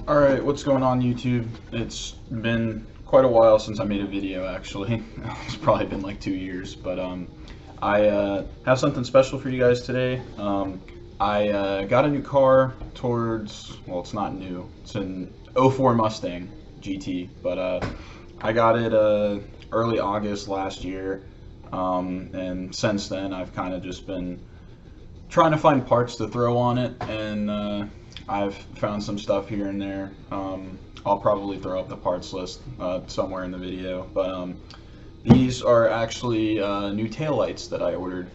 Alright, what's going on YouTube? It's been quite a while since I made a video actually. It's probably been like 2 years, but I have something special for you guys today. I got a new car towards, well, it's not new, it's an '04 Mustang GT, but I got it early August last year, and since then I've kind of just been trying to find parts to throw on it, and I've found some stuff here and there. I'll probably throw up the parts list somewhere in the video, but these are actually new taillights that I ordered.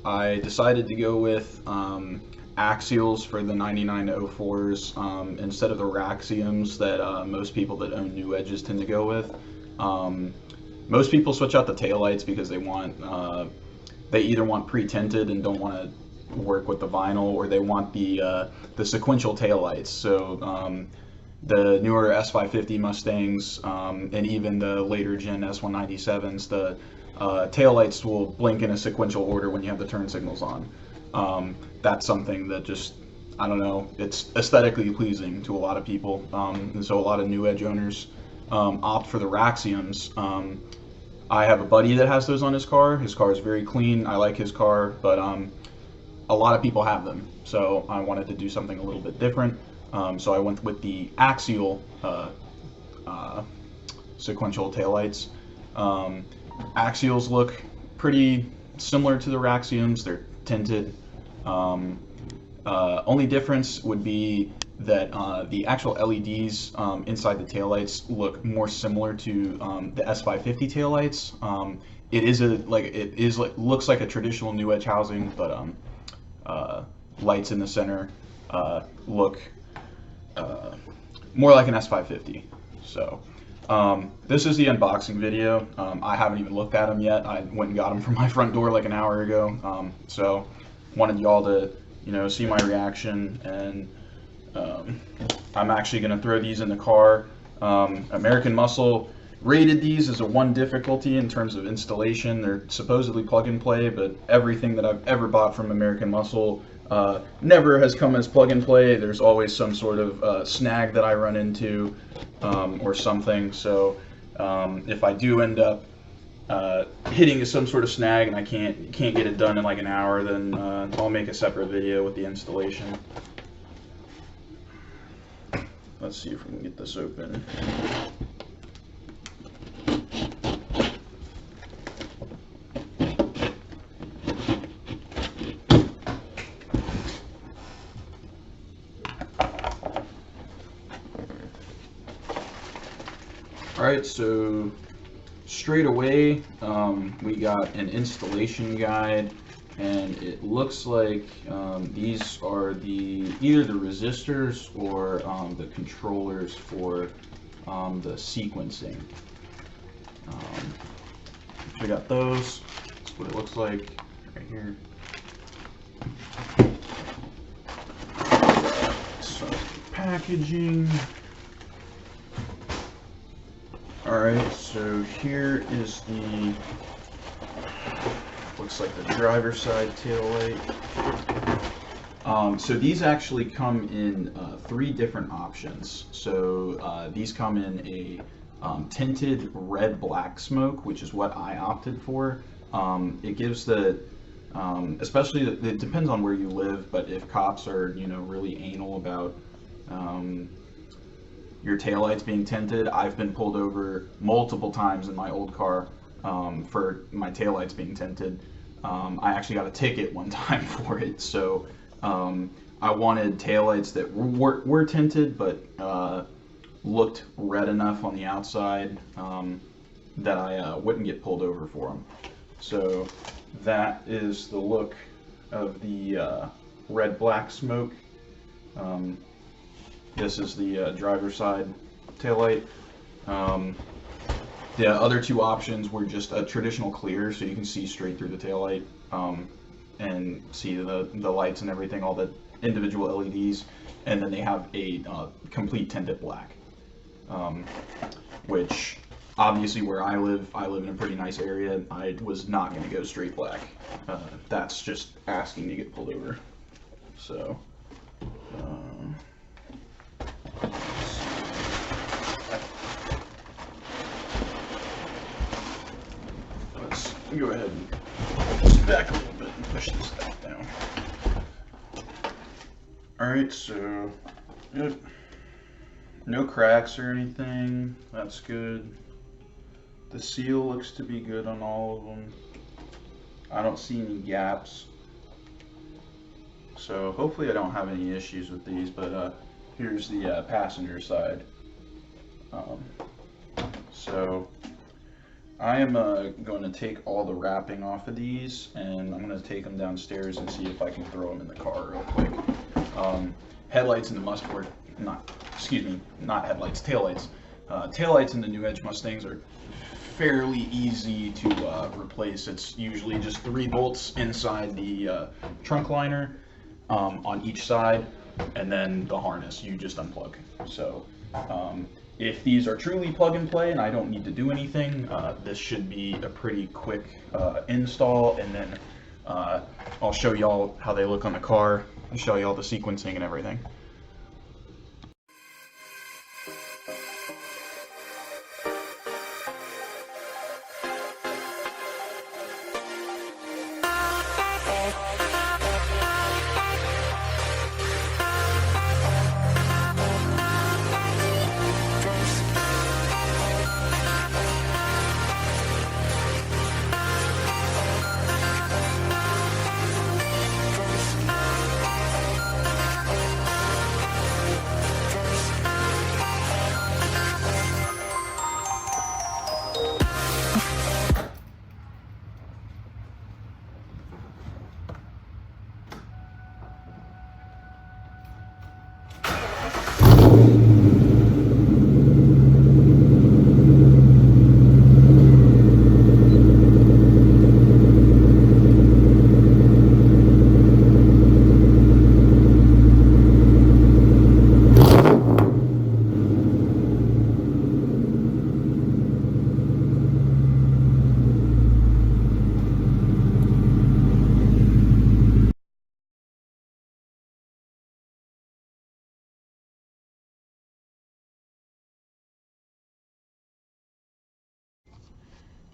I decided to go with Axials for the 9904s instead of the Raxiums that most people that own new edges tend to go with. Most people switch out the taillights because they either want pre-tinted and don't want to work with the vinyl, or they want the sequential taillights. So the newer S550 Mustangs and even the later gen S197s, the taillights will blink in a sequential order when you have the turn signals on. That's something that just, I don't know, it's aesthetically pleasing to a lot of people, and so a lot of new edge owners opt for the Raxiums. I have a buddy that has those on his car. His car is very clean. I like his car, but a lot of people have them, so I wanted to do something a little bit different. So I went with the Axial sequential taillights. Axials look pretty similar to the Raxiums. They're tinted. Only difference would be that the actual LEDs inside the taillights look more similar to the S550 taillights. Looks like a traditional new edge housing, but lights in the center look more like an S550. So this is the unboxing video. I haven't even looked at them yet. I went and got them from my front door like an hour ago. So wanted y'all to, see my reaction, and I'm actually going to throw these in the car. American Muscle rated these as a 1 difficulty in terms of installation. They're supposedly plug and play, but everything that I've ever bought from American Muscle never has come as plug and play. There's always some sort of snag that I run into or something. So if I do end up hitting some sort of snag and I can't get it done in like an hour, then I'll make a separate video with the installation. Let's see if we can get this open. Alright, so straight away we got an installation guide, and it looks like these are either the resistors or the controllers for the sequencing. So I got those. That's what it looks like right here. So packaging. Alright, so here is looks like the driver's side taillight. So these actually come in 3 different options. So these come in a tinted red-black smoke, which is what I opted for. It gives especially, it depends on where you live, but if cops are, really anal about your taillights being tinted. I've been pulled over multiple times in my old car for my taillights being tinted. I actually got a ticket one time for it. So I wanted taillights that were tinted, but looked red enough on the outside that I wouldn't get pulled over for them. So that is the look of the red-black smoke. This is the driver's side taillight. The other 2 options were just a traditional clear, so you can see straight through the taillight and see the lights and everything, all the individual LEDs. And then they have a complete tinted black, which obviously where I live in a pretty nice area. I was not going to go straight black. That's just asking to get pulled over. So. go ahead and pull this back a little bit and push this back down. Alright, so yep. No cracks or anything. That's good. The seal looks to be good on all of them. I don't see any gaps. So hopefully I don't have any issues with these, but here's the passenger side. So I am going to take all the wrapping off of these, and I'm going to take them downstairs and see if I can throw them in the car real quick. Headlights in the Mustang, not headlights, taillights. Taillights in the New Edge Mustangs are fairly easy to replace. It's usually just 3 bolts inside the trunk liner on each side, and then the harness you just unplug. So if these are truly plug and play and I don't need to do anything, this should be a pretty quick install, and then I'll show y'all how they look on the car and show y'all the sequencing and everything.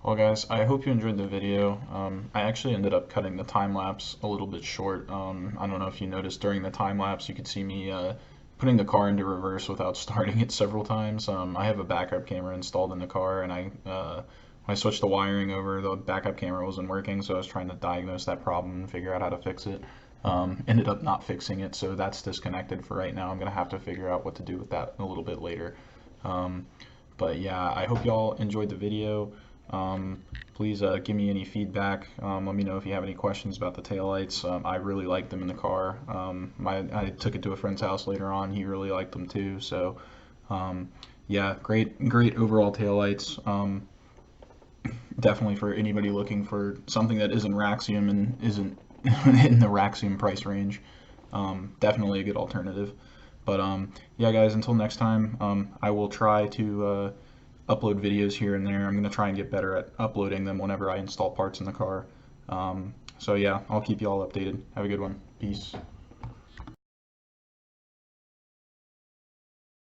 Well guys, I hope you enjoyed the video. I actually ended up cutting the time lapse a little bit short. I don't know if you noticed during the time lapse you could see me putting the car into reverse without starting it several times. I have a backup camera installed in the car, and when I switched the wiring over, the backup camera wasn't working, so I was trying to diagnose that problem and figure out how to fix it. Ended up not fixing it, so that's disconnected for right now. I'm going to have to figure out what to do with that a little bit later. But yeah, I hope y'all enjoyed the video. Please give me any feedback. Let me know if you have any questions about the taillights. I really like them in the car. I took it to a friend's house later on. He really liked them too. So yeah, great overall taillights. Definitely for anybody looking for something that isn't Raxium and isn't in the Raxium price range. Definitely a good alternative. But yeah guys, until next time, I will try to upload videos here and there. I'm going to try and get better at uploading them whenever I install parts in the car. So yeah, I'll keep you all updated. Have a good one. Peace.